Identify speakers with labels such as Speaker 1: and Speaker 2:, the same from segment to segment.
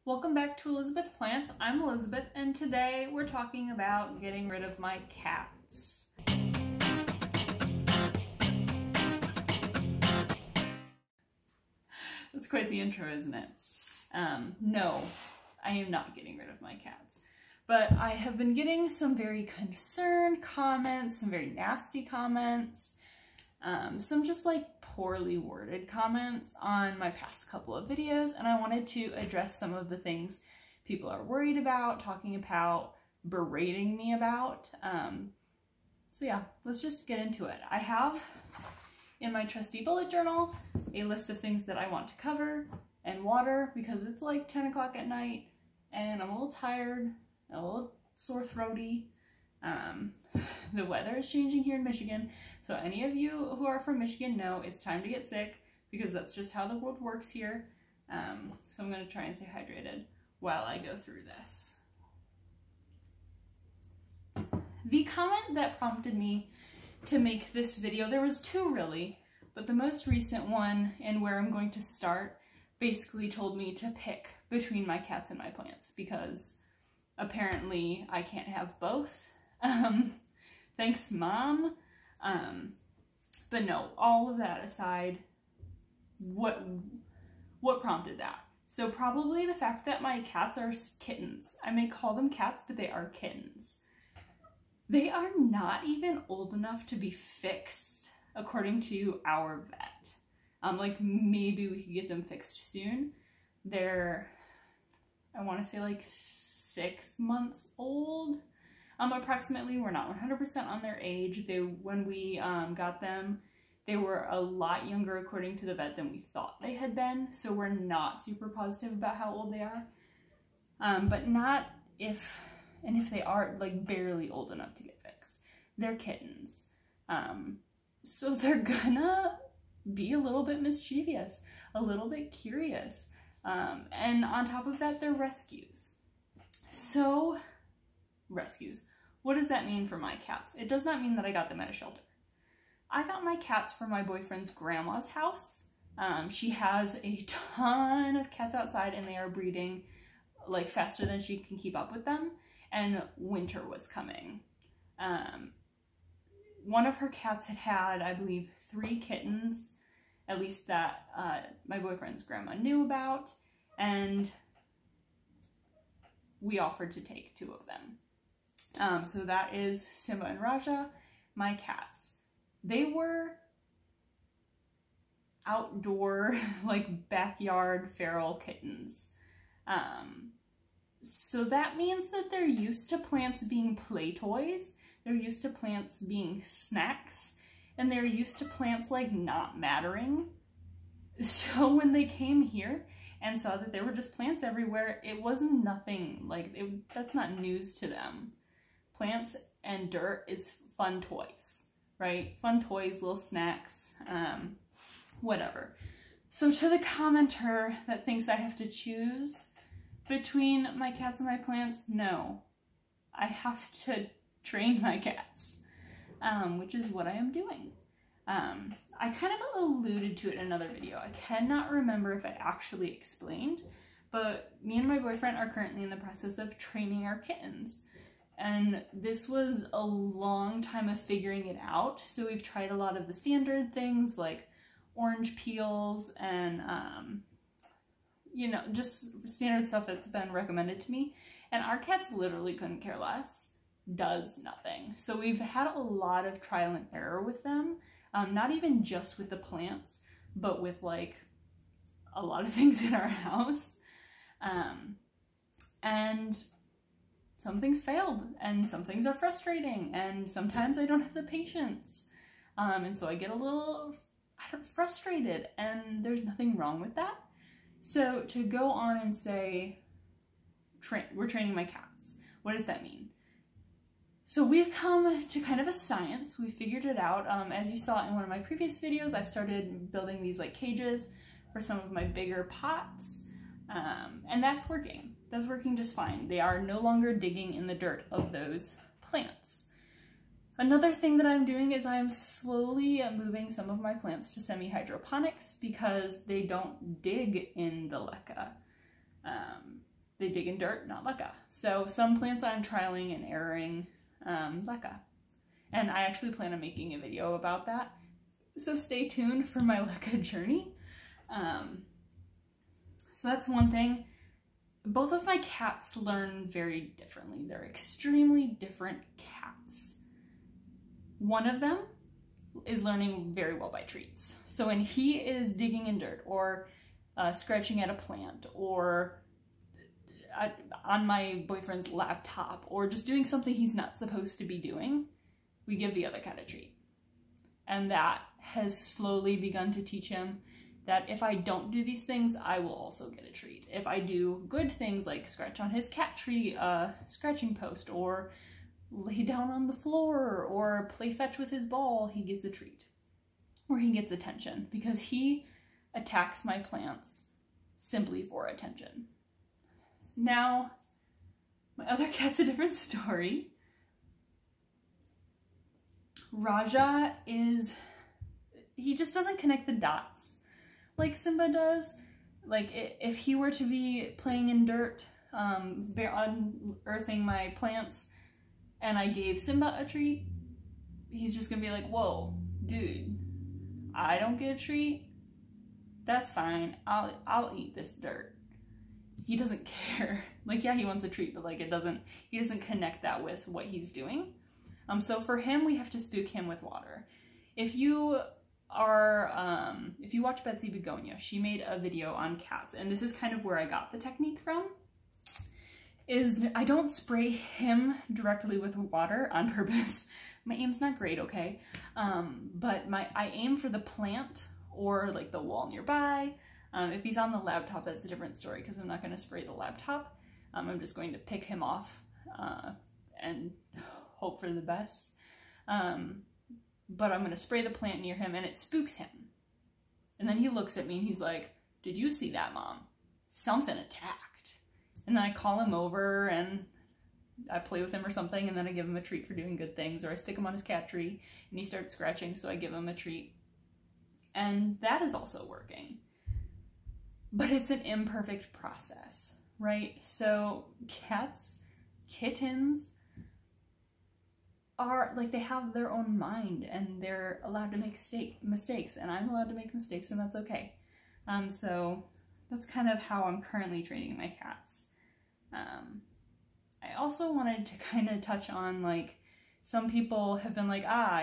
Speaker 1: Welcome back to Elizabeth Plants. I'm Elizabeth, and today we're talking about getting rid of my cats. That's quite the intro, isn't it? No, I am not getting rid of my cats. But I have been getting some very concerned comments, some very nasty comments, some just like poorly worded comments on my past couple of videos, and I wanted to address some of the things people are worried about, talking about, berating me about. So yeah, let's just get into it. I have in my trusty bullet journal a list of things that I want to cover and water because it's like 10 o'clock at night and I'm a little tired, a little sore throaty. The weather is changing here in Michigan, so any of you who are from Michigan know it's time to get sick because that's just how the world works here. So I'm going to try and stay hydrated while I go through this. The comment that prompted me to make this video, there was two really, but the most recent one and where I'm going to start basically told me to pick between my cats and my plants because apparently I can't have both. Thanks, Mom. But no, all of that aside, what prompted that? So probably the fact that my cats are kittens. I may call them cats, but they are kittens. They are not even old enough to be fixed, according to our vet. Like maybe we could get them fixed soon. They're, I want to say like 6 months old. Approximately. We're not 100% on their age. When we got them, they were a lot younger according to the vet than we thought they had been, so we're not super positive about how old they are. But not if they are like barely old enough to get fixed. They're kittens. So they're gonna be a little bit mischievous, a little bit curious. And on top of that, they're rescues. So, rescues. What does that mean for my cats? It does not mean that I got them at a shelter. I got my cats from my boyfriend's grandma's house. She has a ton of cats outside and they are breeding like faster than she can keep up with them, and winter was coming. One of her cats had, I believe, 3 kittens, at least that my boyfriend's grandma knew about, and we offered to take 2 of them. So that is Simba and Raja, my cats. They were outdoor, like backyard feral kittens. So that means that they're used to plants being play toys, they're used to plants being snacks, and they're used to plants like not mattering. So when they came here and saw that there were just plants everywhere, it wasn't nothing, like that's not news to them. Plants and dirt is fun toys, right? Fun toys, little snacks, whatever. So to the commenter that thinks I have to choose between my cats and my plants, no. I have to train my cats, which is what I am doing. I kind of alluded to it in another video. I cannot remember if I actually explained, but me and my boyfriend are currently in the process of training our kittens. And this was a long time of figuring it out. So we've tried a lot of the standard things like orange peels and, you know, just standard stuff that's been recommended to me. And our cats literally couldn't care less, does nothing. So we've had a lot of trial and error with them. Not even just with the plants, but with like a lot of things in our house. And some things failed and some things are frustrating and sometimes I don't have the patience. And so I get a little frustrated, and there's nothing wrong with that. So to go on and say, we're training my cats, what does that mean? So we've come to kind of a science. We figured it out. As you saw in one of my previous videos, I've started building these like cages for some of my bigger pots. And that's working. That's working just fine. They are no longer digging in the dirt of those plants. Another thing that I'm doing is I'm slowly moving some of my plants to semi-hydroponics because they don't dig in the leca. they dig in dirt, not leca. So some plants I'm trialing and erroring leca. And I actually plan on making a video about that. So stay tuned for my leca journey. So that's one thing. Both of my cats learn very differently. They're extremely different cats. One of them is learning very well by treats. So when he is digging in dirt or scratching at a plant or on my boyfriend's laptop or just doing something he's not supposed to be doing, we give the other cat a treat. And that has slowly begun to teach him that if I don't do these things, I will also get a treat. If I do good things like scratch on his cat tree scratching post or lay down on the floor or play fetch with his ball, he gets a treat. Or he gets attention because he attacks my plants simply for attention. Now, my other cat's a different story. Raja he just doesn't connect the dots like Simba does. Like if he were to be playing in dirt, unearthing my plants, and I gave Simba a treat, he's just gonna be like, whoa, dude, I don't get a treat? That's fine, I'll eat this dirt. He doesn't care. Like, yeah, he wants a treat, but like he doesn't connect that with what he's doing. So for him, we have to spook him with water. If you watch Betsy Begonia, she made a video on cats, and this is kind of where I got the technique from, is I don't spray him directly with water on purpose. My aim's not great, okay? But I aim for the plant or like the wall nearby. If he's on the laptop, that's a different story because I'm not going to spray the laptop. I'm just going to pick him off and hope for the best. But I'm going to spray the plant near him and it spooks him. And then he looks at me and he's like, did you see that, Mom? Something attacked. And then I call him over and I play with him or something, and then I give him a treat for doing good things, or I stick him on his cat tree and he starts scratching, so I give him a treat. And that is also working. But it's an imperfect process, right? So cats, kittens, are like, they have their own mind and they're allowed to make mistakes, and I'm allowed to make mistakes, and that's okay. So that's kind of how I'm currently training my cats. I also wanted to kind of touch on, like, some people have been like,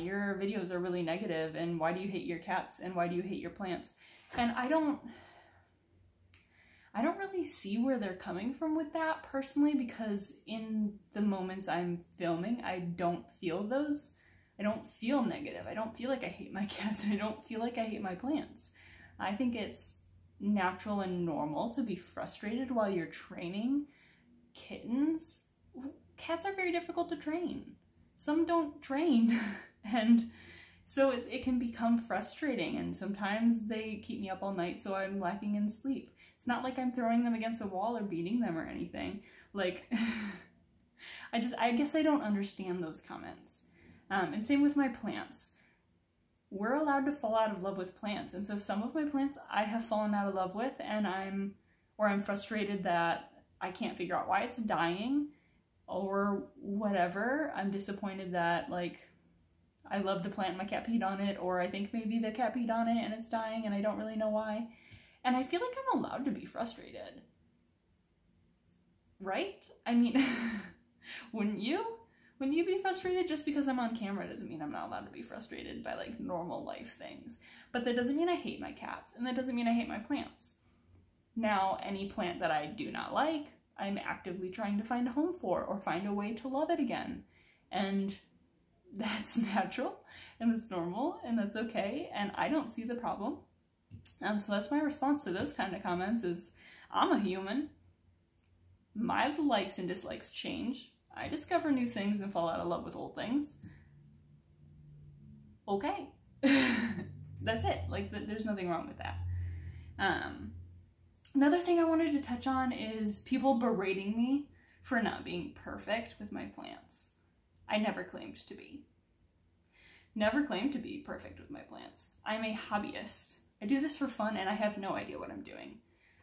Speaker 1: your videos are really negative, and why do you hate your cats, and why do you hate your plants? And I don't really see where they're coming from with that personally, because in the moments I'm filming, I don't feel those. I don't feel negative. I don't feel like I hate my cats. I don't feel like I hate my plants. I think it's natural and normal to be frustrated while you're training kittens. Cats are very difficult to train. Some don't train. And so it can become frustrating, and sometimes they keep me up all night, so I'm lacking in sleep. It's not like I'm throwing them against a wall or beating them or anything. Like, I guess I don't understand those comments. And same with my plants. We're allowed to fall out of love with plants. And so some of my plants I have fallen out of love with, and I'm frustrated that I can't figure out why it's dying or whatever. I'm disappointed that, like, I loved a plant and my cat peed on it, or I think maybe the cat peed on it and it's dying and I don't really know why. And I feel like I'm allowed to be frustrated. Right? I mean, wouldn't you? Wouldn't you be frustrated? Just because I'm on camera doesn't mean I'm not allowed to be frustrated by, like, normal life things. But that doesn't mean I hate my cats, and that doesn't mean I hate my plants. Now, any plant that I do not like, I'm actively trying to find a home for, or find a way to love it again. And that's natural, and that's normal, and that's okay, and I don't see the problem. So that's my response to those kind of comments is, I'm a human. My likes and dislikes change. I discover new things and fall out of love with old things. Okay. That's it. Like, there's nothing wrong with that. Another thing I wanted to touch on is people berating me for not being perfect with my plants. I never claimed to be. Never claimed to be perfect with my plants. I'm a hobbyist. I do this for fun, and I have no idea what I'm doing.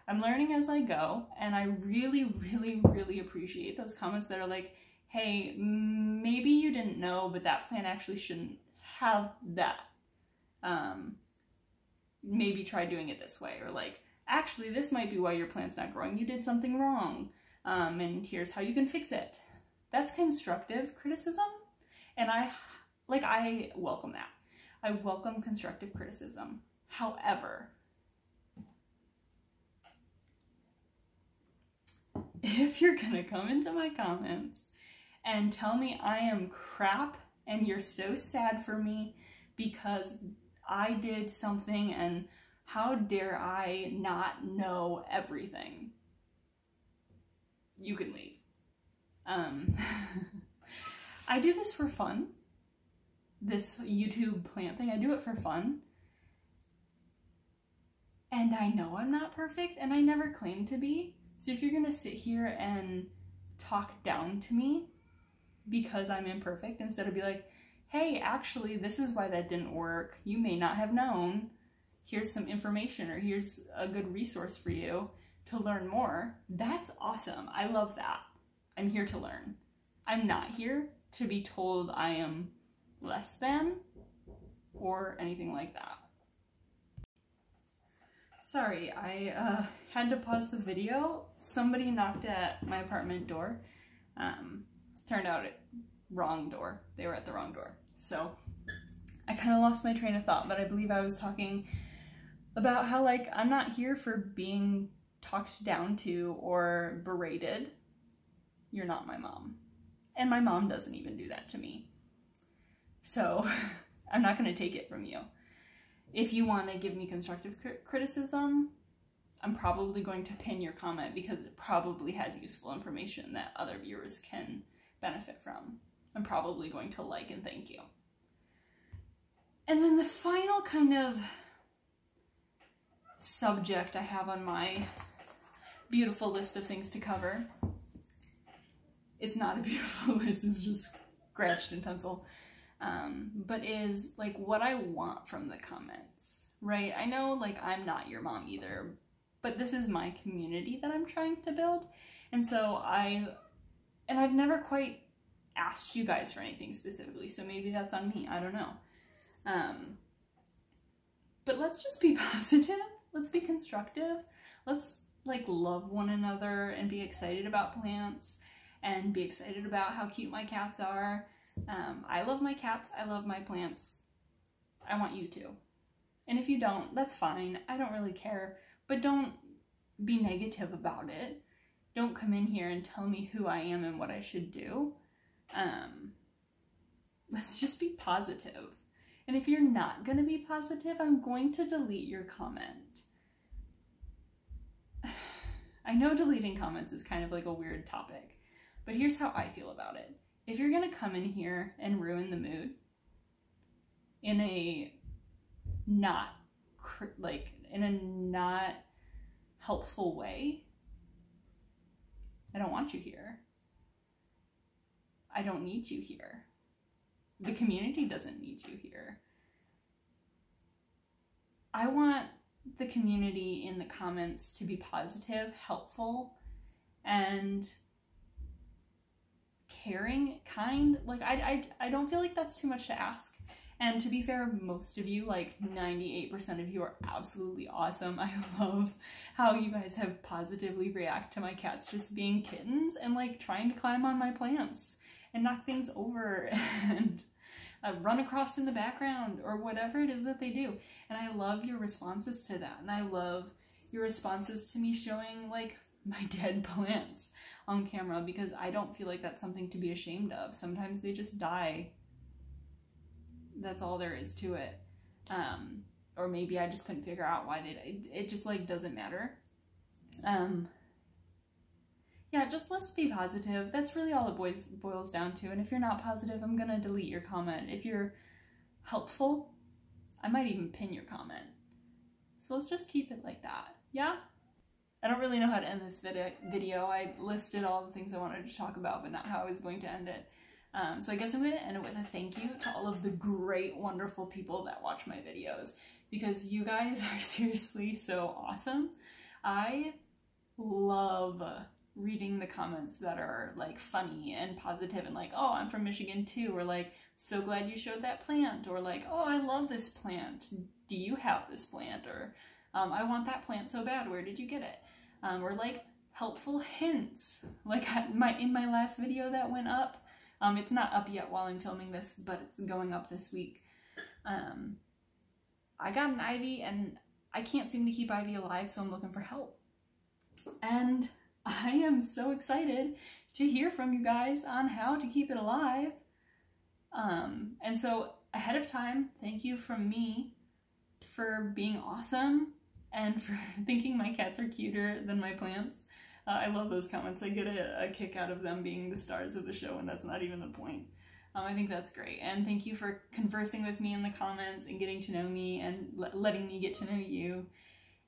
Speaker 1: I'm learning as I go, and I really, really, really appreciate those comments that are like, hey, maybe you didn't know, but that plant actually shouldn't have that. Maybe try doing it this way, or like, actually, this might be why your plant's not growing. You did something wrong, and here's how you can fix it. That's constructive criticism, and I welcome that. I welcome constructive criticism. However, if you're gonna come into my comments and tell me I am crap and you're so sad for me because I did something and how dare I not know everything, you can leave. I do this for fun. This YouTube plant thing, I do it for fun. And I know I'm not perfect, and I never claim to be. So if you're gonna sit here and talk down to me because I'm imperfect, instead of be like, hey, actually, this is why that didn't work. You may not have known. Here's some information, or here's a good resource for you to learn more. That's awesome. I love that. I'm here to learn. I'm not here to be told I am less than or anything like that. Sorry, I had to pause the video. Somebody knocked at my apartment door. Turned out wrong door. They were at the wrong door. So I kind of lost my train of thought, but I believe I was talking about how, like, I'm not here for being talked down to or berated. You're not my mom. And my mom doesn't even do that to me. So I'm not going to take it from you. If you want to give me constructive criticism, I'm probably going to pin your comment because it probably has useful information that other viewers can benefit from. I'm probably going to like and thank you. And then the final kind of subject I have on my beautiful list of things to cover. It's not a beautiful list, it's just scratched in pencil. But is like what I want from the comments, right? I know, like, I'm not your mom either, but this is my community that I'm trying to build. And so I've never quite asked you guys for anything specifically, so maybe that's on me, I don't know. But let's just be positive, let's be constructive, let's like love one another and be excited about plants and be excited about how cute my cats are. I love my cats, I love my plants. I want you to. And if you don't, that's fine. I don't really care, but don't be negative about it. Don't come in here and tell me who I am and what I should do. Let's just be positive. And if you're not gonna be positive, I'm going to delete your comment. I know deleting comments is kind of like a weird topic, but here's how I feel about it. If you're gonna come in here and ruin the mood in a not helpful way, I don't want you here. I don't need you here. The community doesn't need you here. I want the community in the comments to be positive, helpful, and caring, kind. Like, I don't feel like that's too much to ask. And to be fair, most of you, like 98% of you, are absolutely awesome. I love how you guys have positively react to my cats just being kittens and like trying to climb on my plants and knock things over and run across in the background or whatever it is that they do. And I love your responses to that. And I love your responses to me showing like my dead plants on camera, because I don't feel like that's something to be ashamed of. Sometimes they just die. That's all there is to it. Or maybe I just couldn't figure out why they died. It just like doesn't matter. Yeah, just let's be positive. That's really all it boils down to. And if you're not positive, I'm gonna delete your comment. If you're helpful, I might even pin your comment. So let's just keep it like that. Yeah? I don't really know how to end this video. I listed all the things I wanted to talk about, but not how I was going to end it. So I guess I'm going to end it with a thank you to all of the great, wonderful people that watch my videos, because you guys are seriously so awesome. I love reading the comments that are like funny and positive and like, oh, I'm from Michigan too, or like, so glad you showed that plant, or like, oh, I love this plant. Do you have this plant? Or I want that plant so bad. Where did you get it? Or like helpful hints. Like in my last video that went up, it's not up yet while I'm filming this, but it's going up this week. I got an ivy and I can't seem to keep ivy alive, so I'm looking for help. And I am so excited to hear from you guys on how to keep it alive. And so ahead of time, thank you from me for being awesome and for thinking my cats are cuter than my plants. I love those comments. I get a kick out of them being the stars of the show, and that's not even the point. I think that's great. And thank you for conversing with me in the comments and getting to know me and letting me get to know you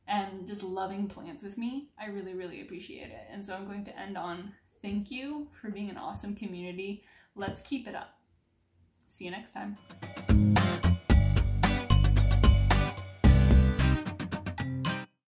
Speaker 1: and just loving plants with me. I really, really appreciate it. And so I'm going to end on thank you for being an awesome community. Let's keep it up. See you next time.